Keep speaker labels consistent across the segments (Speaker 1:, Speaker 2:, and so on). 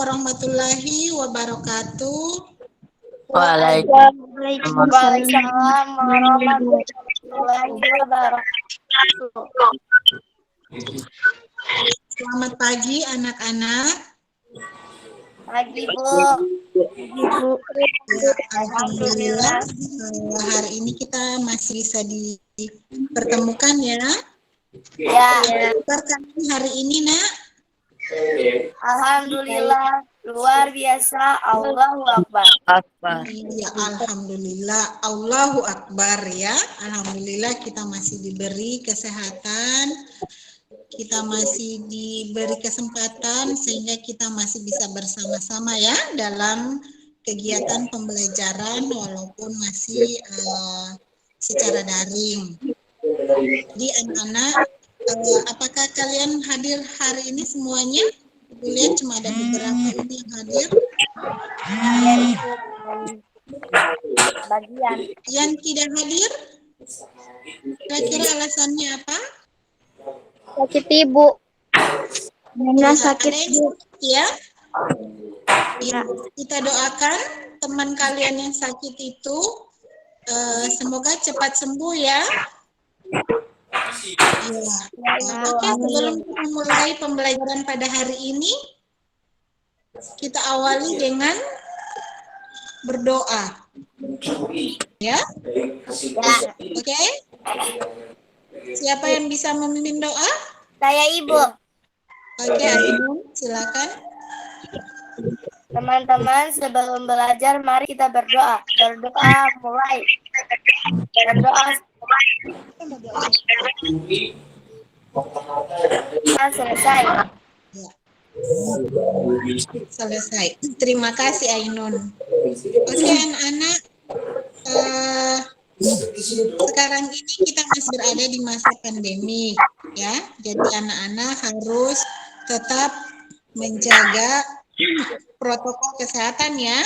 Speaker 1: warahmatullahi wabarakatuh.
Speaker 2: Waalaikumsalam warahmatullahi wabarakatuh.
Speaker 1: Selamat pagi anak-anak.
Speaker 2: Pagi, Bu.
Speaker 1: Ya, alhamdulillah hari ini kita masih bisa dipertemukan ya.
Speaker 2: Ya.
Speaker 1: Pertanyaan hari ini, Nak.
Speaker 2: Alhamdulillah luar biasa. Allahu Akbar.
Speaker 1: Iya, alhamdulillah, Allahu Akbar ya. Alhamdulillah kita masih diberi kesehatan, kita masih diberi kesempatan sehingga kita masih bisa bersama-sama ya dalam kegiatan pembelajaran walaupun masih secara daring. Jadi anak-anak, apakah kalian hadir hari ini semuanya? Lihat cuma ada beberapa ini yang hadir.
Speaker 2: Bagian.
Speaker 1: Yang tidak hadir, kira-kira alasannya apa?
Speaker 2: Sakit ibu.
Speaker 1: Ya, sakit ya. Ya, kita doakan teman kalian yang sakit itu semoga cepat sembuh ya. Ya. Oke, sebelum kita mulai pembelajaran pada hari ini, kita awali dengan berdoa. Ya? Oke? Siapa yang bisa memimpin doa?
Speaker 2: Saya Ibu.
Speaker 1: Oke, Ainun, silakan.
Speaker 2: Teman-teman, sebelum belajar mari kita berdoa. Berdoa mulai. Berdoa selesai.
Speaker 1: Ya. Selesai. Terima kasih Ainun. Oke anak-anak, sekarang ini kita masih berada di masa pandemi ya. Jadi anak-anak harus tetap menjaga protokol kesehatan ya,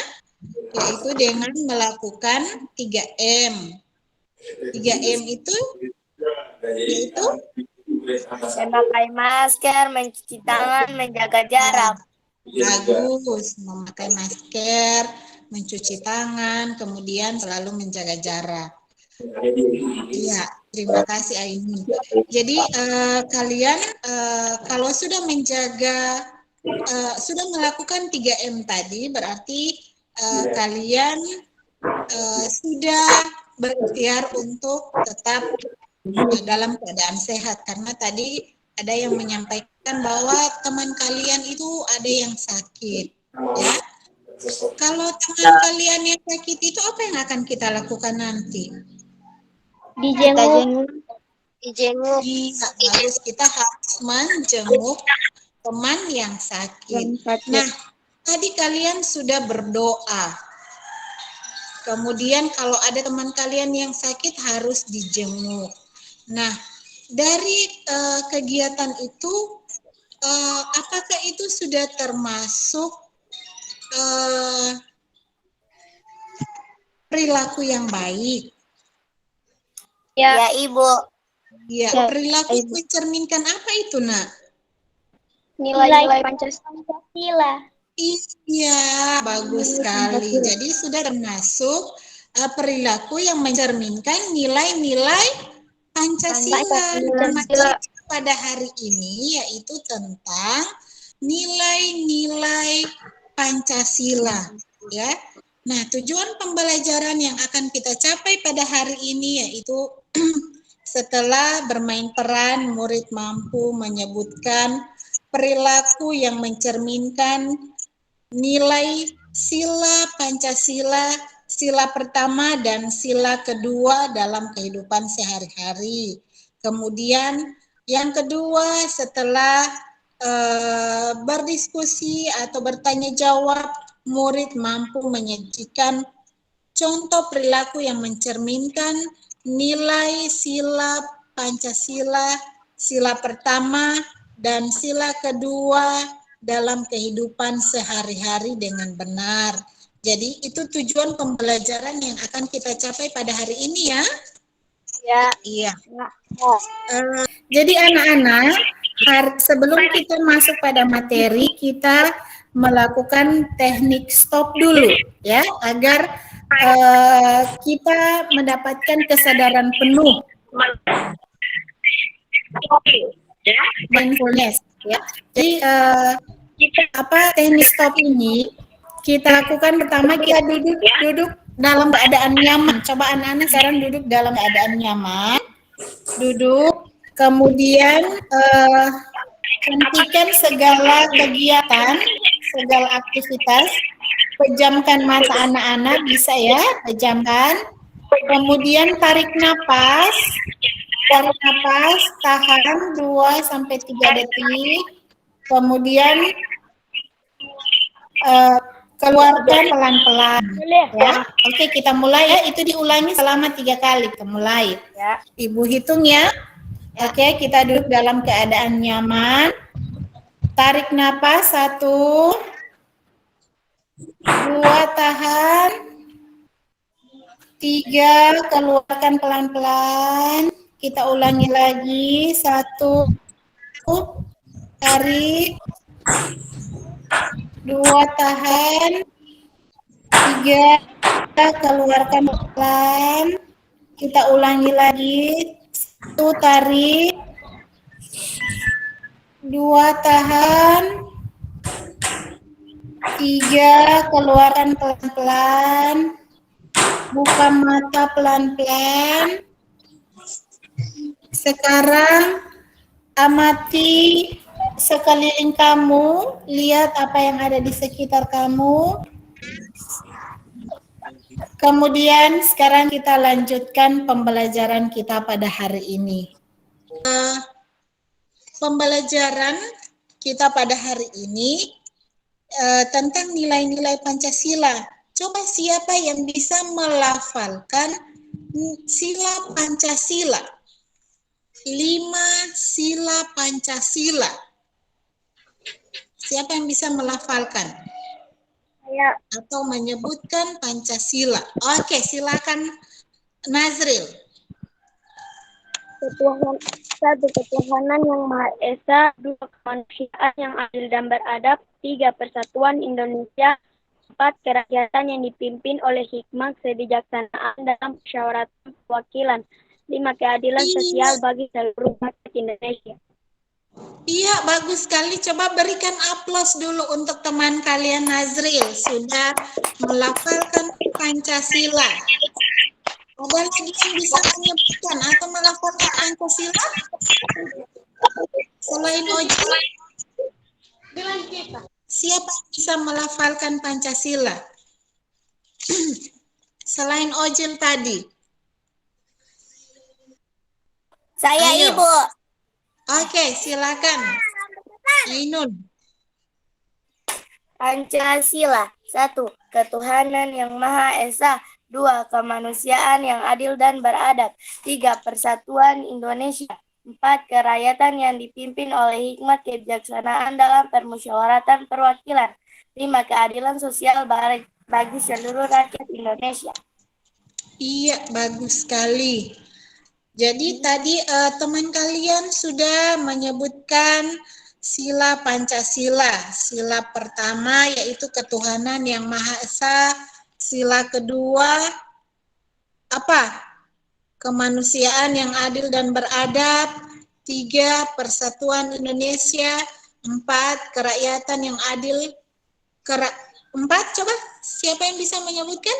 Speaker 1: yaitu dengan melakukan 3M. 3M itu yaitu
Speaker 2: memakai masker, mencuci tangan, menjaga jarak.
Speaker 1: Bagus, memakai masker, mencuci tangan, kemudian selalu menjaga jarak. Iya, terima kasih Ainun. Jadi kalian kalau sudah menjaga, sudah melakukan 3M tadi, berarti kalian sudah berikhtiar untuk tetap dalam keadaan sehat, karena tadi ada yang menyampaikan bahwa teman kalian itu ada yang sakit ya. Kalau teman kalian yang sakit itu apa yang akan kita lakukan nanti?
Speaker 2: Dijenguk.
Speaker 1: Iya, bagus, kita harus menjenguk teman yang sakit. Nah, tadi kalian sudah berdoa. Kemudian kalau ada teman kalian yang sakit harus dijenguk. Nah, dari kegiatan itu, apakah itu sudah termasuk perilaku yang baik?
Speaker 2: Ya, Ibu.
Speaker 1: Ya, perilaku mencerminkan apa itu, Nak?
Speaker 2: Nilai-nilai Pancasila.
Speaker 1: Iya, bagus sekali. Jadi sudah termasuk perilaku yang mencerminkan nilai-nilai Pancasila. Materi pada hari ini yaitu tentang nilai-nilai Pancasila, ya. Nah, tujuan pembelajaran yang akan kita capai pada hari ini yaitu setelah bermain peran, murid mampu menyebutkan perilaku yang mencerminkan nilai sila Pancasila, sila pertama dan sila kedua dalam kehidupan sehari-hari. Kemudian yang kedua, setelah berdiskusi atau bertanya jawab, murid mampu menyajikan contoh perilaku yang mencerminkan nilai sila Pancasila, sila pertama dan sila kedua dalam kehidupan sehari-hari dengan benar. Jadi itu tujuan pembelajaran yang akan kita capai pada hari ini ya.
Speaker 2: Ya.
Speaker 1: Iya. Jadi anak-anak, sebelum kita masuk pada materi, kita melakukan teknik stop dulu ya, agar kita mendapatkan kesadaran penuh mindfulness ya. Jadi teknik stop ini kita lakukan pertama, kita duduk dalam keadaan nyaman. Coba anak-anak sekarang duduk dalam keadaan nyaman, duduk, kemudian hentikan segala kegiatan, segala aktivitas, pejamkan mata anak-anak, bisa ya, pejamkan. Kemudian tarik napas, tahan 2-3 detik, kemudian keluarkan pelan-pelan. Ya. Oke, kita mulai ya. Itu diulangi selama 3 kali. Kita mulai. Ya. Ibu hitung ya. Oke, kita duduk dalam keadaan nyaman. Tarik napas 1, 2, tahan. 3, keluarkan pelan-pelan. Kita ulangi lagi. 1, tarik. 2, tahan. 3, keluarkan pelan. Kita ulangi lagi. 1, tarik. 2, tahan. 3, keluarkan pelan-pelan. Buka mata pelan-pelan. Sekarang amati sekeliling kamu, lihat apa yang ada di sekitar kamu. Kemudian sekarang kita lanjutkan pembelajaran kita pada hari ini. Pembelajaran kita pada hari ini tentang nilai-nilai Pancasila. Coba siapa yang bisa melafalkan sila Pancasila? 5 sila Pancasila. Siapa yang bisa melafalkan?
Speaker 2: Saya.
Speaker 1: Atau menyebutkan Pancasila. Oke, silakan Nazril.
Speaker 2: Ketuhanan yang Maha Esa, 2, kemanusiaan yang adil dan beradab, 3, persatuan Indonesia, 4, kerakyatan yang dipimpin oleh hikmah kebijaksanaan dalam musyawaratan perwakilan, 5, keadilan sosial bagi seluruh rakyat Indonesia.
Speaker 1: Iya, bagus sekali. Coba berikan aplaus dulu untuk teman kalian Nazril, sudah melafalkan Pancasila. Ada lagi yang bisa menyebutkan atau melafalkan Pancasila? Selain Ojil? Siapa yang bisa melafalkan Pancasila? Selain Ojil tadi.
Speaker 2: Saya. Ayo. Ibu.
Speaker 1: Oke, silakan. Ainun.
Speaker 2: Pancasila. 1, ketuhanan yang Maha Esa. 2, kemanusiaan yang adil dan beradab. 3, persatuan Indonesia. 4, kerakyatan yang dipimpin oleh hikmat kebijaksanaan dalam permusyawaratan perwakilan. 5, keadilan sosial bagi seluruh rakyat Indonesia.
Speaker 1: Iya, bagus sekali. Jadi tadi teman kalian sudah menyebutkan sila Pancasila. Sila pertama yaitu ketuhanan yang Maha Esa. Sila kedua apa? Kemanusiaan yang adil dan beradab. 3, persatuan Indonesia. 4, kerakyatan yang adil. 4, coba siapa yang bisa menyebutkan?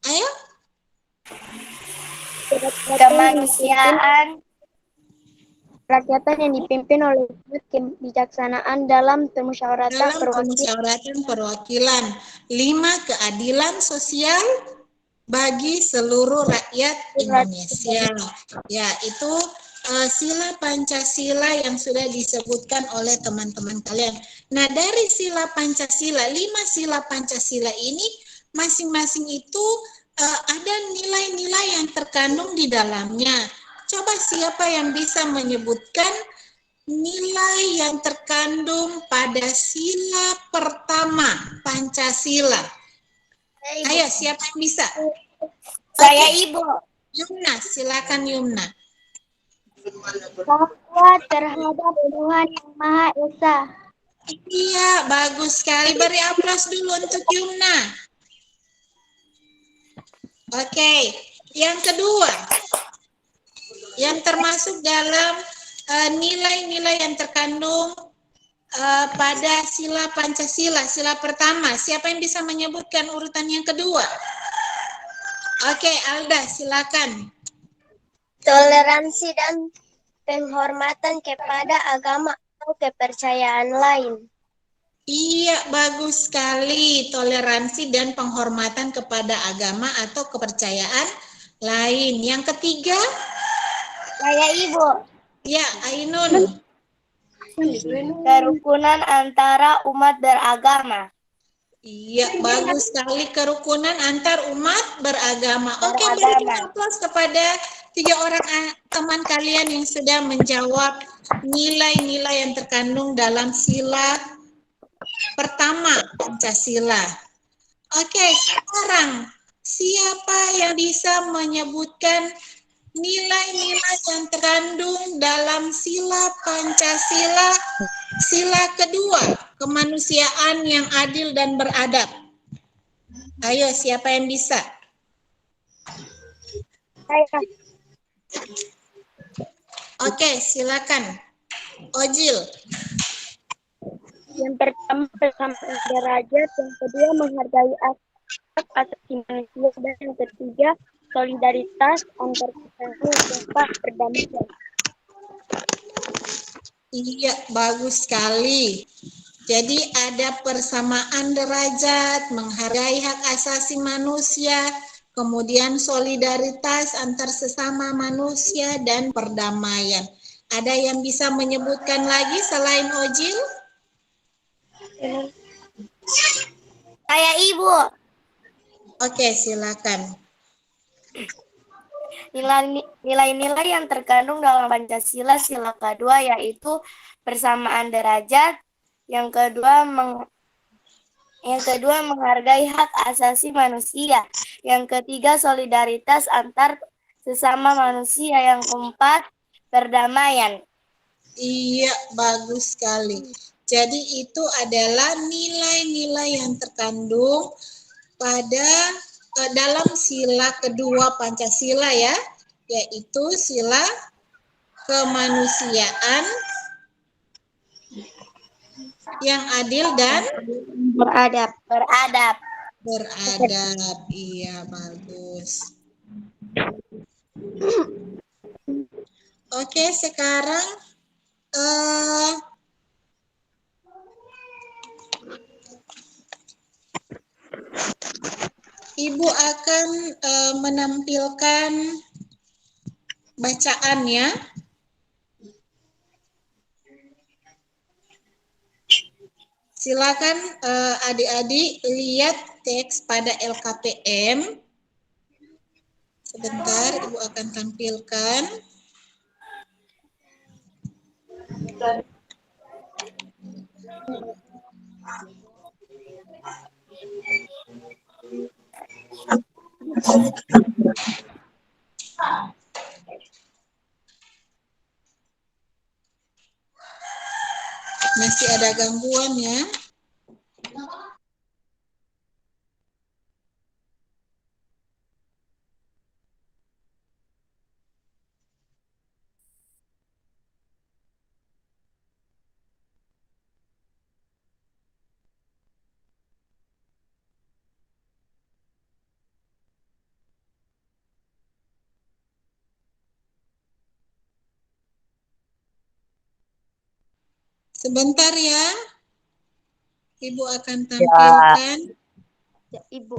Speaker 1: Ayo.
Speaker 2: Kemanusiaan, kerakyatan yang dipimpin oleh kebijaksanaan dalam permusyawaratan
Speaker 1: perwakilan. 5, keadilan sosial bagi seluruh rakyat Indonesia. Ya, itu sila Pancasila yang sudah disebutkan oleh teman-teman kalian. Nah, dari sila Pancasila, 5 sila Pancasila ini masing-masing itu ada nilai-nilai yang terkandung di dalamnya. Coba siapa yang bisa menyebutkan nilai yang terkandung pada sila pertama Pancasila? Ayo, siapa yang bisa?
Speaker 2: Saya. Ibu.
Speaker 1: Yumna, silakan Yumna.
Speaker 2: Bahwa terhadap Tuhan Yang Maha Esa.
Speaker 1: Iya, bagus sekali. Beri aplaus dulu untuk Yumna. Oke, yang kedua, yang termasuk dalam nilai-nilai yang terkandung pada sila Pancasila, sila pertama. Siapa yang bisa menyebutkan urutan yang kedua? Oke, Alda, silakan.
Speaker 2: Toleransi dan penghormatan kepada agama atau kepercayaan lain.
Speaker 1: Iya, bagus sekali. Toleransi dan penghormatan kepada agama atau kepercayaan lain. Yang ketiga?
Speaker 2: Saya Ibu.
Speaker 1: Ya, Ainun.
Speaker 2: Kerukunan antara umat beragama.
Speaker 1: Iya, bagus sekali, kerukunan antar umat beragama. Oke, berikan aplaus kepada 3 orang teman kalian yang sudah menjawab nilai-nilai yang terkandung dalam sila pertama Pancasila. Oke, sekarang siapa yang bisa menyebutkan nilai-nilai yang terkandung dalam sila Pancasila, sila kedua, kemanusiaan yang adil dan beradab? Ayo, siapa yang bisa?
Speaker 2: Saya.
Speaker 1: Oke, silakan. Ojil.
Speaker 2: Yang pertama persamaan derajat, yang kedua menghargai hak asasi manusia, dan yang ketiga solidaritas antar sesama, yang keempat perdamaian.
Speaker 1: Iya, bagus sekali. Jadi ada persamaan derajat, menghargai hak asasi manusia, kemudian solidaritas antar sesama manusia, dan perdamaian. Ada yang bisa menyebutkan lagi selain Ojil?
Speaker 2: Saya Ibu.
Speaker 1: Oke, silakan.
Speaker 2: Nilai-nilai yang terkandung dalam Pancasila sila kedua yaitu persamaan derajat, yang kedua menghargai hak asasi manusia, yang ketiga solidaritas antar sesama manusia, yang keempat perdamaian.
Speaker 1: Iya, bagus sekali. Jadi itu adalah nilai-nilai yang terkandung pada dalam sila kedua Pancasila ya, yaitu sila kemanusiaan yang adil dan
Speaker 2: Beradab.
Speaker 1: beradab. Iya, bagus. Oke, sekarang Ibu akan menampilkan bacaan ya. Silakan adik-adik lihat teks pada LKPM. Sebentar, Ibu akan tampilkan. Masih ada gangguan ya. Sebentar ya. Ibu akan tampilkan.
Speaker 2: Ya, Ibu.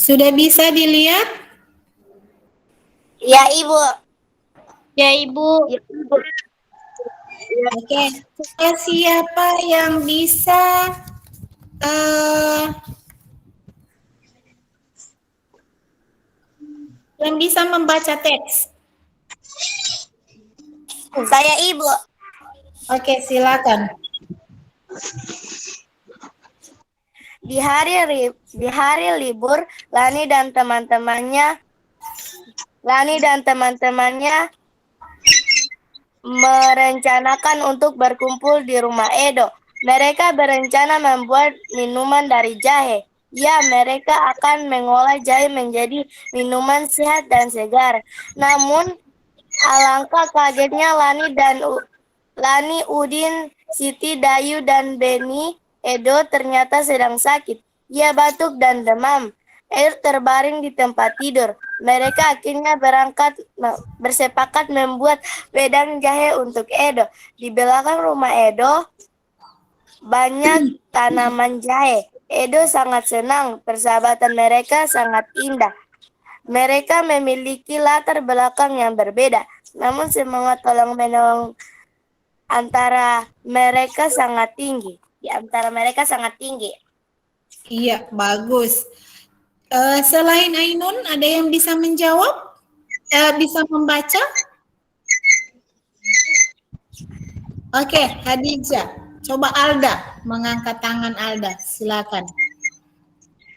Speaker 1: Sudah bisa dilihat?
Speaker 2: Ya, Ibu.
Speaker 3: Ya, Ibu.
Speaker 2: Ya, Ibu.
Speaker 1: Oke, siapa yang bisa membaca teks?
Speaker 2: Saya, Ibu.
Speaker 1: Oke, silakan.
Speaker 2: Di hari libur, Lani dan teman-temannya merencanakan untuk berkumpul di rumah Edo. Mereka berencana membuat minuman dari jahe. Ya, mereka akan mengolah jahe menjadi minuman sehat dan segar. Namun, alangkah kagetnya Lani, Udin, Siti, Dayu, dan Beni Edo ternyata sedang sakit. Ia batuk dan demam. Edo terbaring di tempat tidur. Mereka akhirnya bersepakat membuat wedang jahe untuk Edo. Di belakang rumah Edo banyak tanaman jahe. Edo sangat senang, persahabatan mereka sangat indah. Mereka memiliki latar belakang yang berbeda, namun semangat tolong-menolong antara mereka sangat tinggi. Di antara mereka sangat tinggi.
Speaker 1: Iya, bagus. Selain Ainun, ada yang bisa menjawab? Bisa membaca? Oke, Hadijah. Coba Alda, mengangkat tangan Alda. Silakan.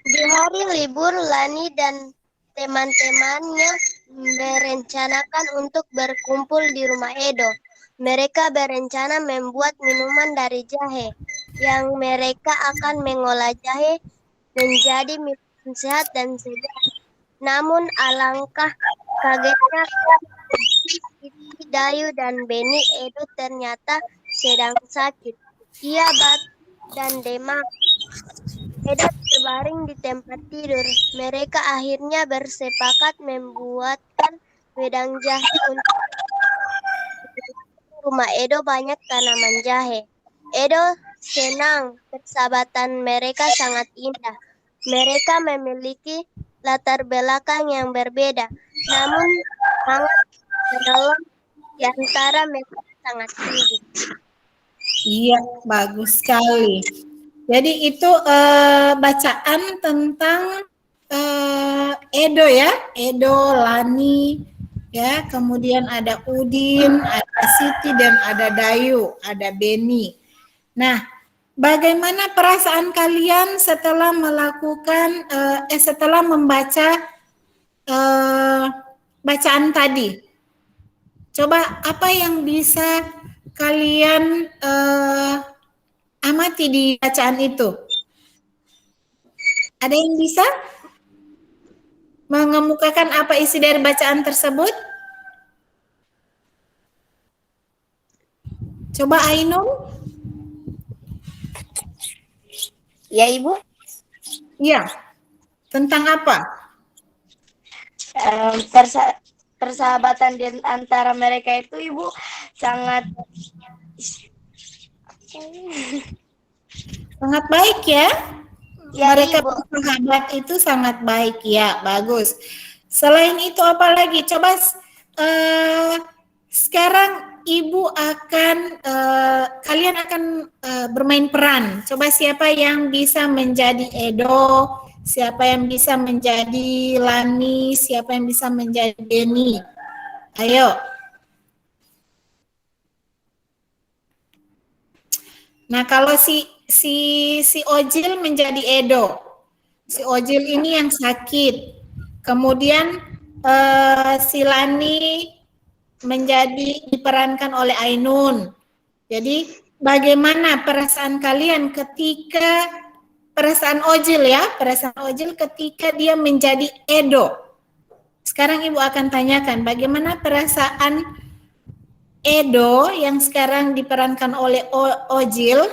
Speaker 3: Di hari libur, Lani dan teman-temannya merencanakan untuk berkumpul di rumah Edo. Mereka berencana membuat minuman dari jahe, yang mereka akan mengolah jahe menjadi minuman sehat dan segar. Namun alangkah kagetnya, Siti, Dayu, dan Beni Edo ternyata sedang sakit. Ia batuk dan demam. Edo terbaring di tempat tidur. Mereka akhirnya bersepakat membuatkan wedang jahe untuk rumah Edo banyak tanaman jahe. Edo senang, persahabatan mereka sangat indah. Mereka memiliki latar belakang yang berbeda, namun semangat menolong di antara mereka sangat tinggi.
Speaker 1: Iya, bagus sekali. Jadi itu bacaan tentang Edo ya, Edo, Lani, ya, kemudian ada Udin, ada Siti dan ada Dayu, ada Beni. Nah, bagaimana perasaan kalian setelah setelah membaca bacaan tadi? Coba apa yang bisa kalian amati di bacaan itu? Ada yang bisa mengemukakan apa isi dari bacaan tersebut? Coba Ainun.
Speaker 2: Ya, Ibu.
Speaker 1: Iya. Tentang apa?
Speaker 2: Persahabatan di antara mereka itu, Ibu, sangat
Speaker 1: baik ya.
Speaker 2: ya,
Speaker 1: Mereka
Speaker 2: Ibu.
Speaker 1: bersahabat itu sangat baik ya, bagus. Selain itu apa lagi? Coba sekarang Ibu akan kalian akan bermain peran. Coba siapa yang bisa menjadi Edo, siapa yang bisa menjadi Lani, siapa yang bisa menjadi Beni. Ayo. Nah, kalau si Ojil menjadi Edo. Si Ojil ini yang sakit. Kemudian si Lani diperankan oleh Ainun. Jadi bagaimana perasaan kalian ketika perasaan Ojil ketika dia menjadi Edo? Sekarang Ibu akan tanyakan bagaimana perasaan Edo yang sekarang diperankan oleh Ojil.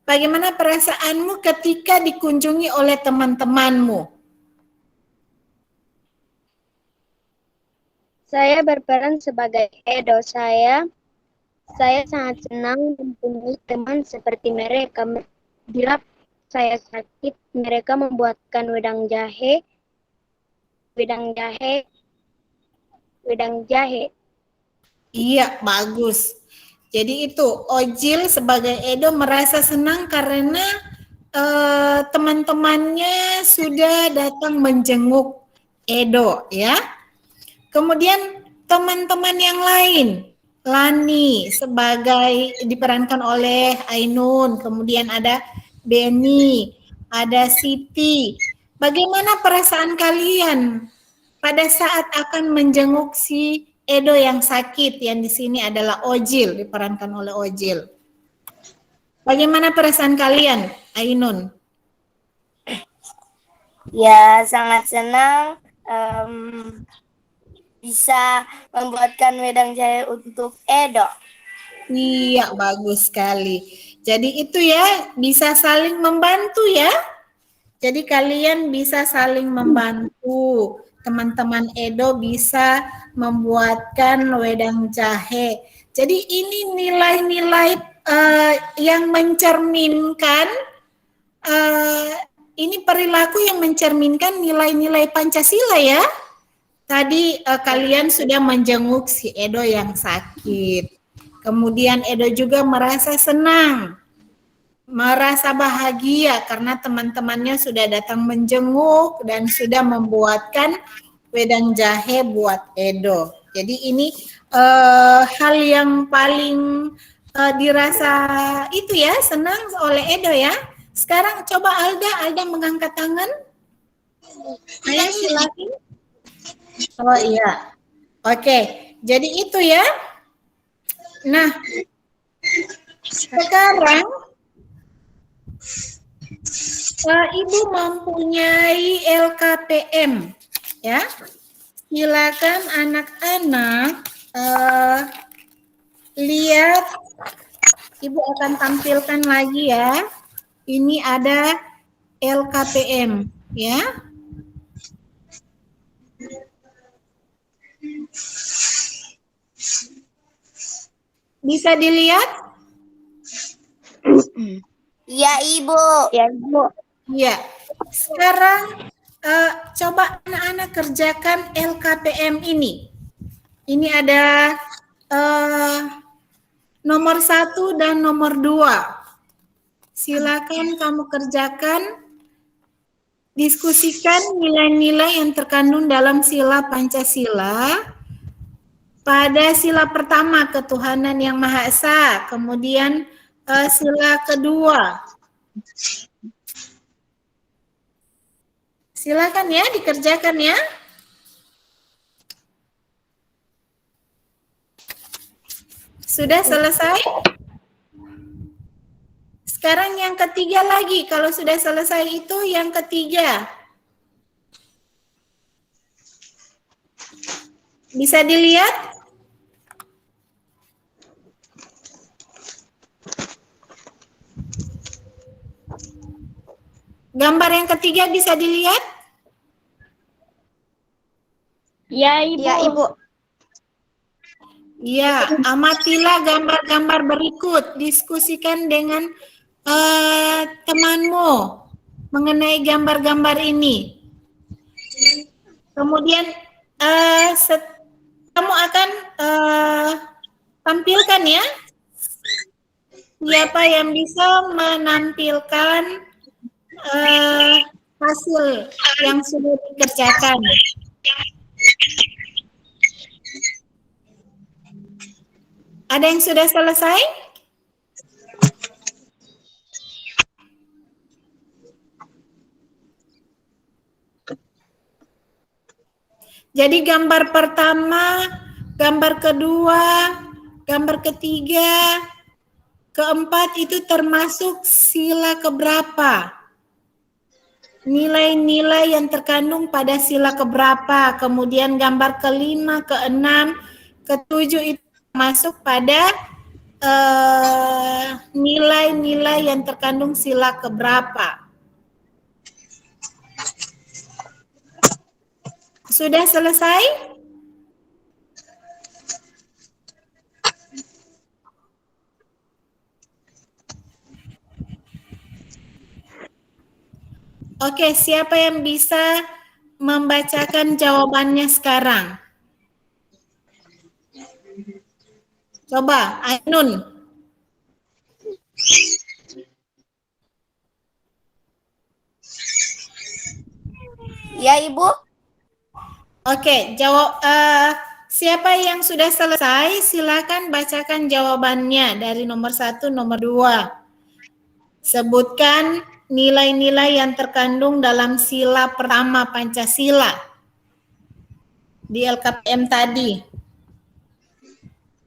Speaker 1: Bagaimana perasaanmu ketika dikunjungi oleh teman-temanmu?
Speaker 3: Saya berperan sebagai Edo. Saya sangat senang mempunyai teman seperti mereka. Bila saya sakit, mereka membuatkan wedang jahe wedang jahe, wedang jahe.
Speaker 1: Iya, bagus. Jadi itu Ojil sebagai Edo merasa senang karena teman-temannya sudah datang menjenguk Edo, ya. Kemudian teman-teman yang lain, Lani sebagai diperankan oleh Ainun, kemudian ada Beni, ada Siti. Bagaimana perasaan kalian pada saat akan menjenguk si Edo yang sakit, yang di sini adalah Ojil, diperankan oleh Ojil? Bagaimana perasaan kalian, Ainun?
Speaker 2: Ya, sangat senang bisa membuatkan wedang jahe untuk Edo.
Speaker 1: Iya, bagus sekali. Jadi itu ya, bisa saling membantu ya. Jadi kalian bisa saling membantu. Teman-teman Edo bisa membuatkan wedang jahe. Jadi ini nilai-nilai yang mencerminkan, eh, ini perilaku yang mencerminkan nilai-nilai Pancasila ya. Tadi kalian sudah menjenguk si Edo yang sakit. Kemudian Edo juga merasa senang, merasa bahagia karena teman-temannya sudah datang menjenguk dan sudah membuatkan wedang jahe buat Edo. Jadi ini hal yang paling dirasa itu ya, senang oleh Edo ya. Sekarang coba Alda mengangkat tangan. Ayo silakan. Oh iya. Oke, jadi itu ya. Nah, sekarang Ibu mempunyai LKPM, ya. Silakan anak-anak lihat. Ibu akan tampilkan lagi ya. Ini ada LKPM, ya. Bisa dilihat?
Speaker 2: Iya, Ibu.
Speaker 3: Ya, Ibu.
Speaker 1: Iya. Sekarang coba anak-anak kerjakan LKPM ini. Ini ada nomor 1 dan nomor 2. Silakan kamu kerjakan, diskusikan nilai-nilai yang terkandung dalam sila Pancasila. Pada sila pertama, ketuhanan yang Maha Esa. Kemudian sila kedua. Silakan ya, dikerjakan ya. Sudah selesai? Sekarang yang ketiga lagi. Kalau sudah selesai itu yang ketiga. Bisa dilihat? Gambar yang ketiga bisa dilihat?
Speaker 3: Ya, Ibu. Ya, Ibu.
Speaker 1: Ya, amatilah gambar-gambar berikut. Diskusikan dengan temanmu mengenai gambar-gambar ini. Kemudian kamu akan tampilkan ya. Siapa yang bisa menampilkan hasil yang sudah dikerjakan. Ada yang sudah selesai? Jadi gambar pertama, gambar kedua, gambar ketiga, keempat itu termasuk sila keberapa? Nilai-nilai yang terkandung pada sila keberapa? Kemudian gambar kelima, keenam, ketujuh itu masuk pada nilai-nilai yang terkandung sila keberapa? Sudah selesai? Oke, siapa yang bisa membacakan jawabannya sekarang? Coba, Ainun.
Speaker 2: Ya, Ibu.
Speaker 1: Oke, siapa yang sudah selesai, silakan bacakan jawabannya dari nomor 1, nomor 2. Sebutkan nilai-nilai yang terkandung dalam sila pertama Pancasila di LKPM tadi.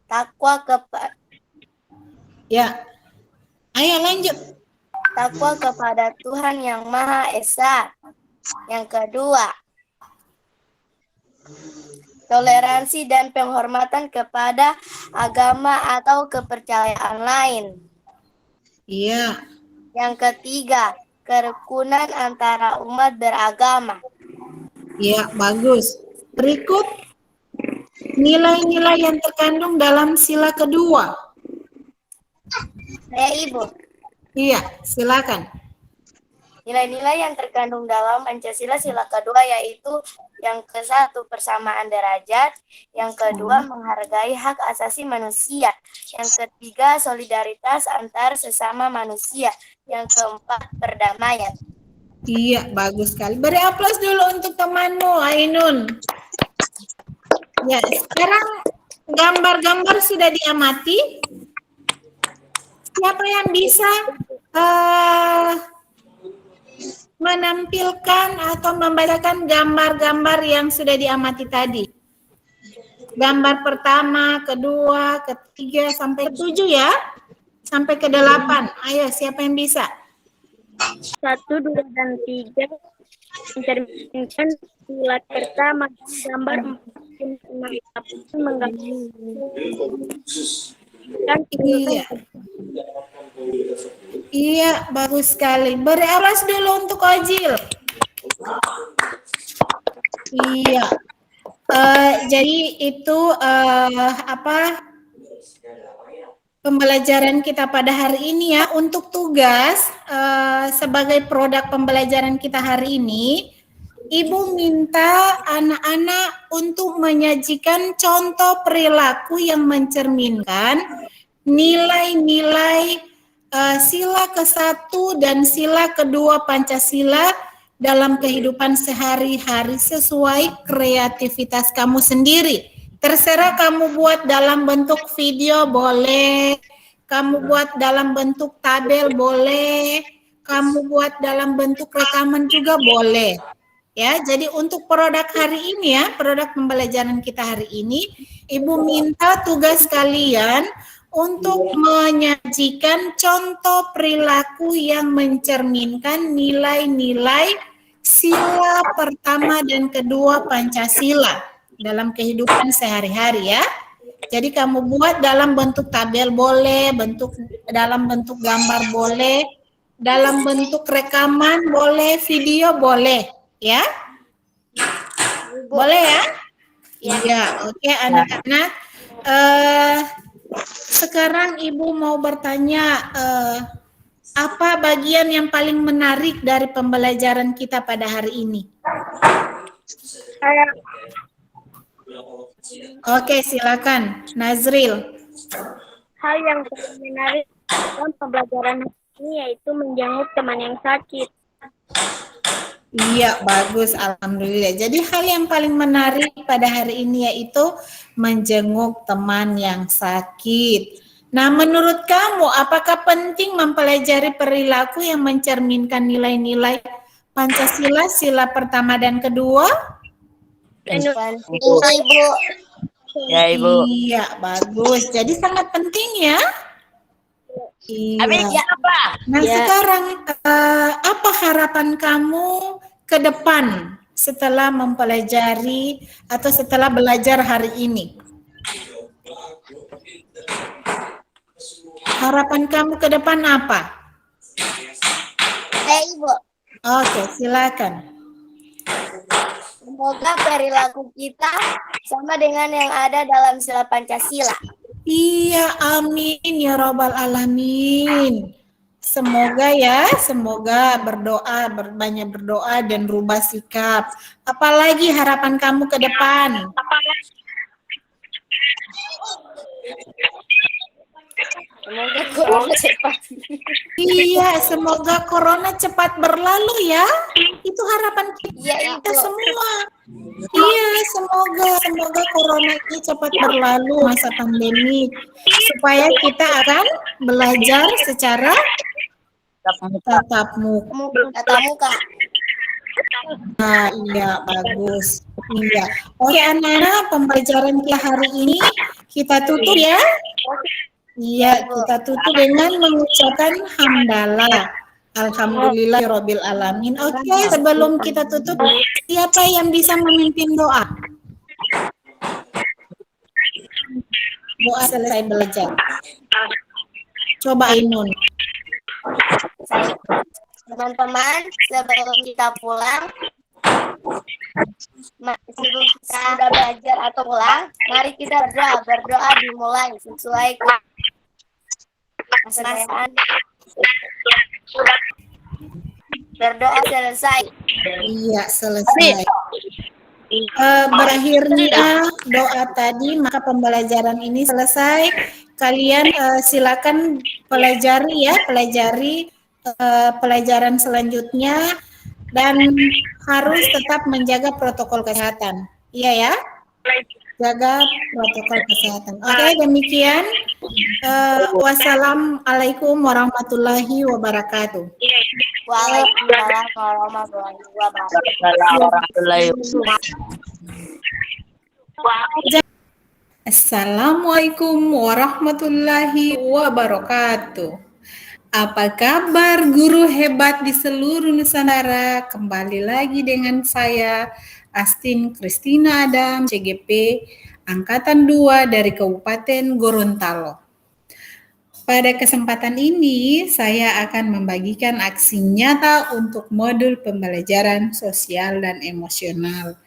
Speaker 2: Takwa kepada
Speaker 1: Ya, ayo lanjut.
Speaker 2: takwa kepada Tuhan Yang Maha Esa. Yang kedua, toleransi dan penghormatan kepada agama atau kepercayaan lain.
Speaker 1: Iya,
Speaker 2: Yang ketiga, kerukunan antara umat beragama.
Speaker 1: iya, bagus. Berikut nilai-nilai yang terkandung dalam sila kedua.
Speaker 2: Ya, Ibu.
Speaker 1: Iya, silakan.
Speaker 2: Nilai-nilai yang terkandung dalam Pancasila sila kedua yaitu yang ke-1 persamaan derajat, yang kedua menghargai hak asasi manusia, yang ketiga solidaritas antar sesama manusia, yang keempat perdamaian.
Speaker 1: Iya, bagus sekali. Beri aplaus dulu untuk temanmu, Ainun. Ya, sekarang gambar-gambar sudah diamati. Siapa yang bisa menampilkan atau membacakan gambar-gambar yang sudah diamati tadi? Gambar pertama, kedua, ketiga, sampai ke-7 ya? Sampai ke-8. Ayo, siapa yang bisa?
Speaker 4: 1, 2, dan 3 mencerminkan sila pertama. Gambar 4 menggambarkan
Speaker 1: Iya. Iya, bagus sekali. Beri aplaus dulu untuk Ojil. Iya. Jadi itu pembelajaran kita pada hari ini ya. Untuk tugas sebagai produk pembelajaran kita hari ini, Ibu minta anak-anak untuk menyajikan contoh perilaku yang mencerminkan nilai-nilai sila ke-1 dan sila kedua Pancasila dalam kehidupan sehari-hari sesuai kreativitas kamu sendiri. Terserah kamu buat dalam bentuk video boleh, kamu buat dalam bentuk tabel boleh, kamu buat dalam bentuk rekaman juga boleh. Ya, jadi untuk produk hari ini ya, produk pembelajaran kita hari ini, Ibu minta tugas kalian untuk menyajikan contoh perilaku yang mencerminkan nilai-nilai sila pertama dan kedua Pancasila dalam kehidupan sehari-hari ya. Jadi kamu buat dalam bentuk tabel boleh, dalam bentuk gambar boleh, dalam bentuk rekaman boleh, video boleh, ya? Boleh ya? Iya, oke anak-anak. Sekarang Ibu mau bertanya, apa bagian yang paling menarik dari pembelajaran kita pada hari ini? Oke, silakan, Nazril.
Speaker 4: Hal yang paling menarik dalam pembelajaran ini yaitu menjenguk teman yang sakit.
Speaker 1: Iya, bagus, alhamdulillah. Jadi hal yang paling menarik pada hari ini yaitu menjenguk teman yang sakit. Nah, menurut kamu, apakah penting mempelajari perilaku yang mencerminkan nilai-nilai Pancasila sila pertama dan kedua?
Speaker 2: Ibu.
Speaker 5: Ya, Ibu.
Speaker 1: Iya, bagus. Jadi sangat penting ya. Iya. Nah, sekarang apa harapan kamu ke depan setelah mempelajari atau setelah belajar hari ini? Harapan kamu ke depan apa?
Speaker 2: Ibu.
Speaker 1: Oke, silakan.
Speaker 2: Semoga perilaku kita sama dengan yang ada dalam sila Pancasila.
Speaker 1: Iya, amin ya robbal alamin. Semoga ya, semoga berdoa, banyak berdoa dan rubah sikap. Apalagi harapan kamu ke depan?
Speaker 2: Semoga corona cepat.
Speaker 1: Iya, semoga corona cepat berlalu ya. Itu harapan
Speaker 2: Iya,
Speaker 1: kita
Speaker 2: itu.
Speaker 1: semua. Iya, semoga corona ini cepat berlalu masa pandemi supaya kita akan belajar secara tatap muka.
Speaker 2: Tatap muka.
Speaker 1: Nah, iya bagus. Iya. Oke, anak-anak, pembelajaran kita hari ini kita tutup ya. Iya, kita tutup dengan mengucapkan hamdalah. Alhamdulillahirabbil alamin. Oke, sebelum kita tutup, siapa yang bisa memimpin doa? Doa selesai belajar. Coba Ainun.
Speaker 2: Teman-teman, sebelum kita pulang, sebelum kita sudah belajar atau pulang, mari kita berdoa dimulai sesuai masing-masing. Berdoa selesai.
Speaker 1: Iya, selesai. Berakhirnya doa tadi, maka pembelajaran ini selesai. Kalian silakan pelajari pelajaran selanjutnya dan harus tetap menjaga protokol kesehatan. Iya ya? Jaga protokol kesehatan. Oke, demikian. Wassalamualaikum warahmatullahi wabarakatuh.
Speaker 2: Waalaikumsalam warahmatullahi wabarakatuh.
Speaker 1: Assalamualaikum warahmatullahi wabarakatuh. Apa kabar guru hebat di seluruh Nusantara? Kembali lagi dengan saya, Astin Christina Adam, CGP, Angkatan 2 dari Kabupaten Gorontalo. Pada kesempatan ini, saya akan membagikan aksi nyata untuk modul pembelajaran sosial dan emosional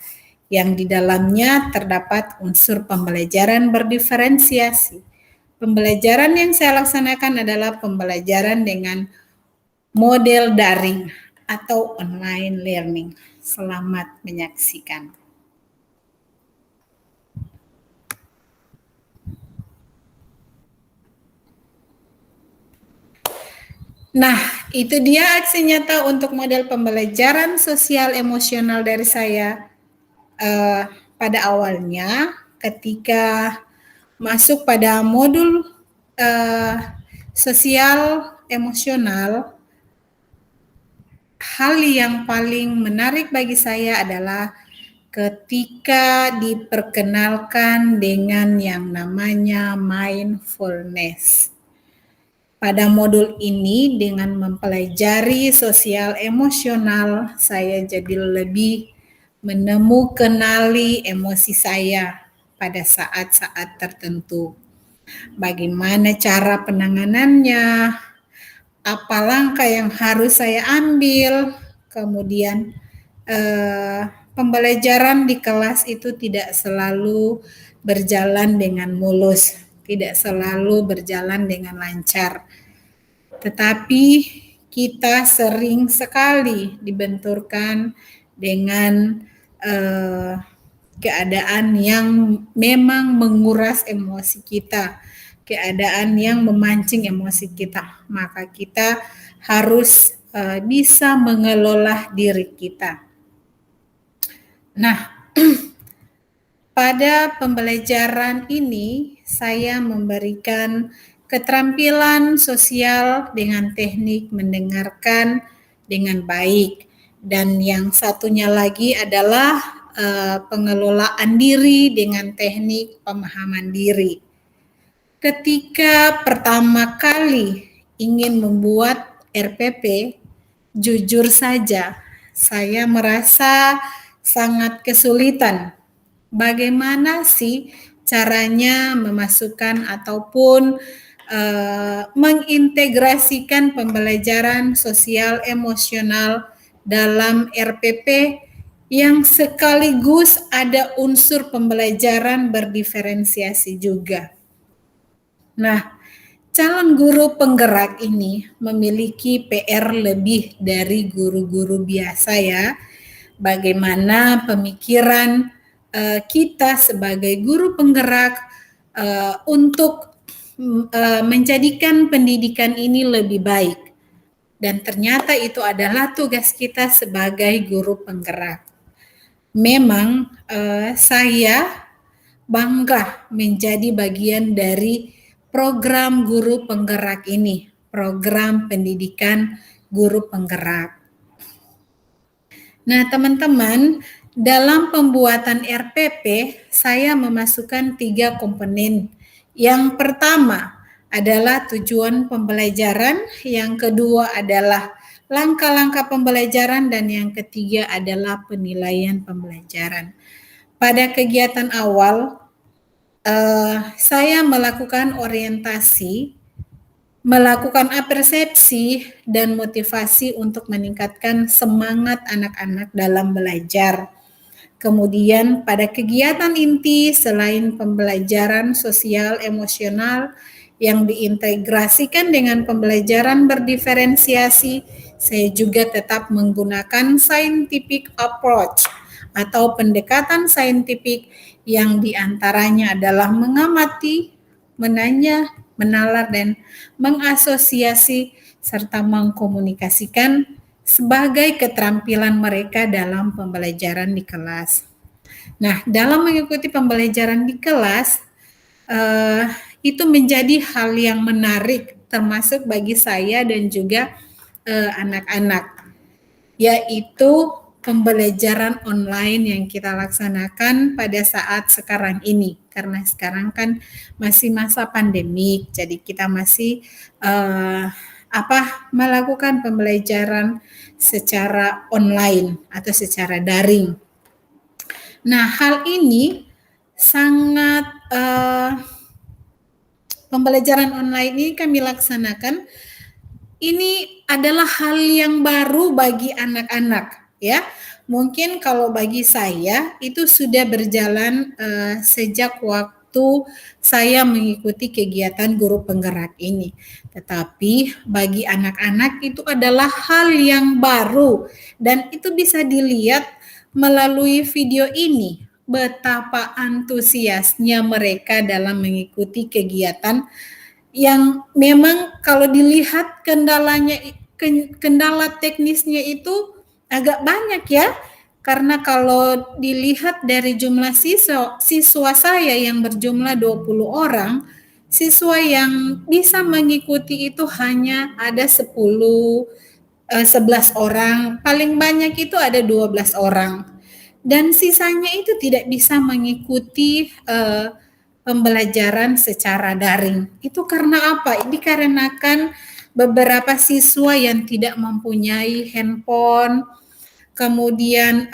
Speaker 1: yang di dalamnya terdapat unsur pembelajaran berdiferensiasi. Pembelajaran yang saya laksanakan adalah pembelajaran dengan model daring atau online learning. Selamat menyaksikan. Nah, itu dia aksi nyata untuk model pembelajaran sosial emosional dari saya. Pada awalnya ketika masuk pada modul sosial emosional, hal yang paling menarik bagi saya adalah ketika diperkenalkan dengan yang namanya mindfulness. Pada modul ini dengan mempelajari sosial emosional, saya jadi lebih kenali emosi saya pada saat-saat tertentu. Bagaimana cara penanganannya, apa langkah yang harus saya ambil, kemudian pembelajaran di kelas itu tidak selalu berjalan dengan mulus, tidak selalu berjalan dengan lancar. Tetapi kita sering sekali dibenturkan dengan keadaan yang memang menguras emosi kita, keadaan yang memancing emosi kita, maka kita harus bisa mengelola diri kita. Nah, pada pembelajaran ini saya memberikan keterampilan sosial dengan teknik mendengarkan dengan baik, dan yang satunya lagi adalah pengelolaan diri dengan teknik pemahaman diri. Ketika pertama kali ingin membuat RPP, jujur saja saya merasa sangat kesulitan. Bagaimana sih caranya memasukkan ataupun mengintegrasikan pembelajaran sosial emosional dalam RPP yang sekaligus ada unsur pembelajaran berdiferensiasi juga. Nah, calon guru penggerak ini memiliki PR lebih dari guru-guru biasa ya. Bagaimana pemikiran kita sebagai guru penggerak untuk menjadikan pendidikan ini lebih baik. Dan ternyata itu adalah tugas kita sebagai guru penggerak. Memang saya bangga menjadi bagian dari program guru penggerak ini, program pendidikan guru penggerak. Nah, teman-teman, dalam pembuatan RPP, saya memasukkan 3 komponen. Yang pertama adalah tujuan pembelajaran, yang kedua adalah langkah-langkah pembelajaran, dan yang ketiga adalah penilaian pembelajaran. Pada kegiatan awal, saya melakukan orientasi, melakukan persepsi dan motivasi untuk meningkatkan semangat anak-anak dalam belajar. Kemudian pada kegiatan inti selain pembelajaran sosial emosional yang diintegrasikan dengan pembelajaran berdiferensiasi, saya juga tetap menggunakan scientific approach atau pendekatan saintifik yang diantaranya adalah mengamati, menanya, menalar, dan mengasosiasi serta mengkomunikasikan sebagai keterampilan mereka dalam pembelajaran di kelas. Nah, dalam mengikuti pembelajaran di kelas, itu menjadi hal yang menarik termasuk bagi saya dan juga anak-anak, yaitu pembelajaran online yang kita laksanakan pada saat sekarang ini. Karena sekarang kan masih masa pandemik, jadi kita masih melakukan pembelajaran secara online atau secara daring. Nah, hal ini sangat pembelajaran online ini kami laksanakan. Ini adalah hal yang baru bagi anak-anak. Ya, mungkin kalau bagi saya itu sudah berjalan sejak waktu saya mengikuti kegiatan guru penggerak ini. Tetapi bagi anak-anak itu adalah hal yang baru dan itu bisa dilihat melalui video ini betapa antusiasnya mereka dalam mengikuti kegiatan yang memang kalau dilihat kendala teknisnya itu agak banyak ya, karena kalau dilihat dari jumlah siswa saya yang berjumlah 20 orang, siswa yang bisa mengikuti itu hanya ada 11 orang, paling banyak itu ada 12 orang. Dan sisanya itu tidak bisa mengikuti pembelajaran secara daring. Itu karena apa? Dikarenakan beberapa siswa yang tidak mempunyai handphone, kemudian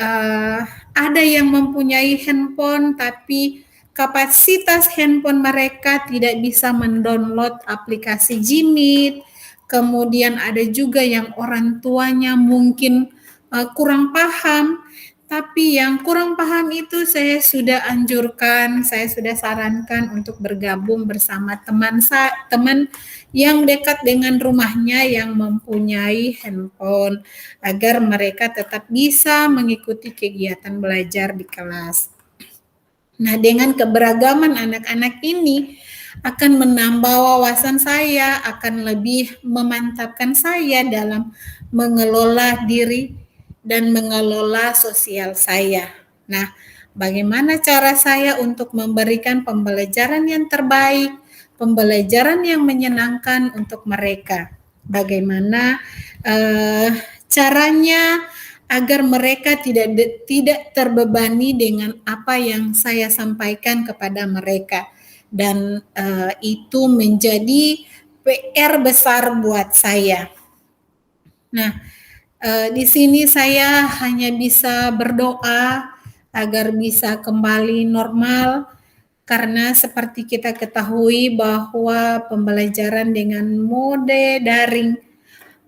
Speaker 1: ada yang mempunyai handphone tapi kapasitas handphone mereka tidak bisa mendownload aplikasi Jimit, kemudian ada juga yang orang tuanya mungkin kurang paham. Tapi yang kurang paham itu saya sudah anjurkan, saya sudah sarankan untuk bergabung bersama teman yang dekat dengan rumahnya yang mempunyai handphone agar mereka tetap bisa mengikuti kegiatan belajar di kelas. Nah, dengan keberagaman anak-anak ini akan menambah wawasan saya, akan lebih memantapkan saya dalam mengelola diri dan mengelola sosial saya. Nah, bagaimana cara saya untuk memberikan pembelajaran yang terbaik, pembelajaran yang menyenangkan untuk mereka? Bagaimana caranya agar mereka tidak terbebani dengan apa yang saya sampaikan kepada mereka, dan itu menjadi PR besar buat saya. Nah, di sini saya hanya bisa berdoa agar bisa kembali normal, karena seperti kita ketahui bahwa pembelajaran dengan mode daring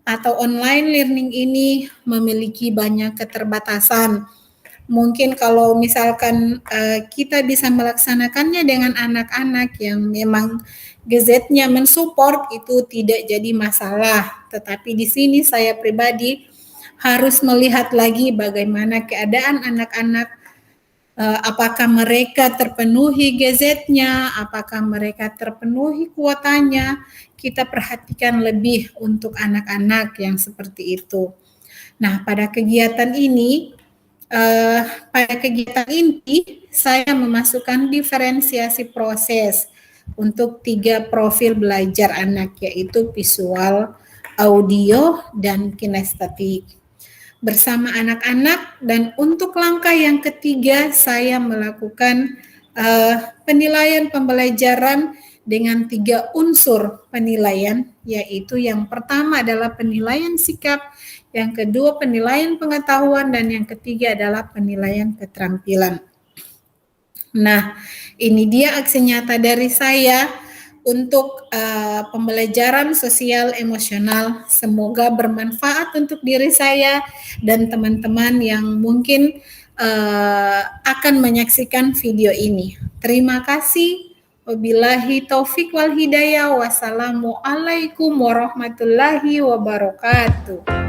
Speaker 1: atau online learning ini memiliki banyak keterbatasan. mungkin kalau misalkan kita bisa melaksanakannya dengan anak-anak yang memang gadgetnya mensupport, itu tidak jadi masalah. Tetapi di sini saya pribadi harus melihat lagi bagaimana keadaan anak-anak, apakah mereka terpenuhi gadgetnya, apakah mereka terpenuhi kuotanya. Kita perhatikan lebih untuk anak-anak yang seperti itu. Nah, pada kegiatan ini saya memasukkan diferensiasi proses untuk 3 profil belajar anak, yaitu visual, audio, dan kinestetik bersama anak-anak. Dan untuk langkah yang ketiga, saya melakukan penilaian pembelajaran dengan 3 unsur penilaian, yaitu yang pertama adalah penilaian sikap, yang kedua penilaian pengetahuan, dan yang ketiga adalah penilaian keterampilan. Nah, ini dia aksi nyata dari saya untuk pembelajaran sosial emosional. Semoga bermanfaat untuk diri saya dan teman-teman yang mungkin akan menyaksikan video ini. Terima kasih. Wabillahi taufik wal hidayah. Wassalamualaikum warahmatullahi wabarakatuh.